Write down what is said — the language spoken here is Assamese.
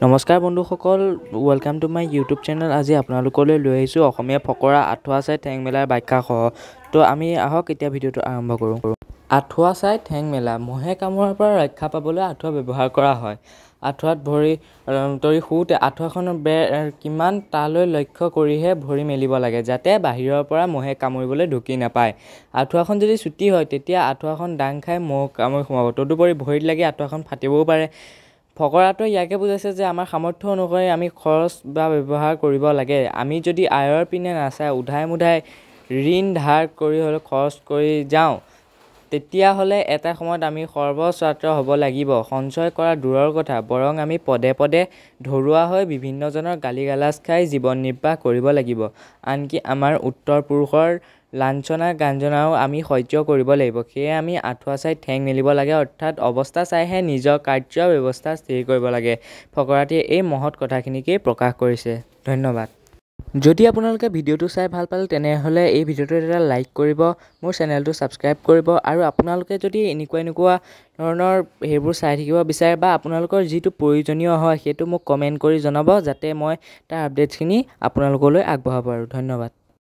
নমস্কাৰ বন্ধুসকল, welcome to my YouTube channel. আজি আপোনালোকলৈ লৈ আহিছোঁ অসমীয়া ফকৰা আঁঠুৱা চাই ঠেং মেলাৰ ব্যাখ্যাসহ। তো আমি আহক এতিয়া ভিডিঅ'টো আৰম্ভ কৰোঁ। আঁঠুৱা চাই ঠেং মেলা। মহে কামোৰাৰ পৰা ৰক্ষা পাবলৈ আঁঠুৱা ব্যৱহাৰ কৰা হয়। আঁঠুৱাত ভৰি তৰি শুওঁতে আঁঠুৱাখনৰ বেৰ কিমান তালৈ লক্ষ্য কৰিহে ভৰি মেলিব লাগে, যাতে বাহিৰৰ পৰা মহে কামুৰিবলৈ ঢুকি নাপায়। আঁঠুৱাখন যদি চুটি হয় তেতিয়া আঁঠুৱাখন দাং খাই মহ কামুৰি সোমাব। তদুপৰি ভৰিত লাগি আঁঠুৱাখন ফাটিবও পাৰে। ফকৰাটোৱে ইয়াকে বুজাইছে যে আমাৰ সামৰ্থ্য অনুসৰি আমি খৰচ বা ব্যৱহাৰ কৰিব লাগে। আমি যদি আয়ৰ পিনে নাচাই উধাই মুধাই ঋণ ধাৰ কৰি হ'লেও খৰচ কৰি যাওঁ, তেতিয়াহ'লে এটা সময়ত আমি সৰ্বস্বাৰ্থ হ'ব লাগিব। সঞ্চয় কৰা দূৰৰ কথা, বৰং আমি পদে পদে ধৰুৱা হৈ বিভিন্নজনৰ গালি গালাজ খাই জীৱন নিৰ্বাহ কৰিব লাগিব। আনকি আমাৰ উত্তৰ পুৰুষৰ লাঞ্ছনা গাঞ্জনাও আমি সহ্য কৰিব লাগিব। সেয়ে আমি আঁঠুৱা চাই ঠেং মেলিব লাগে, অৰ্থাৎ অৱস্থা চাইহে নিজৰ কাৰ্য ব্যৱস্থা স্থিৰ কৰিব লাগে। ফকৰাটিয়ে এই মহৎ কথাখিনিকেই প্ৰকাশ কৰিছে। ধন্যবাদ। যদি আপোনালোকে ভিডিঅ'টো চাই ভাল পালে তেনেহ'লে এই ভিডিঅ'টোত এটা লাইক কৰিব, মোৰ চেনেলটো ছাবস্ক্ৰাইব কৰিব, আৰু আপোনালোকে যদি এনেকুৱা ধৰণৰ সেইবোৰ চাই থাকিব বিচাৰে বা আপোনালোকৰ যিটো প্ৰয়োজনীয় হয় সেইটো মোক কমেণ্ট কৰি জনাব, যাতে মই তাৰ আপডেটখিনি আপোনালোকলৈ আগবঢ়াব পাৰোঁ। ধন্যবাদ।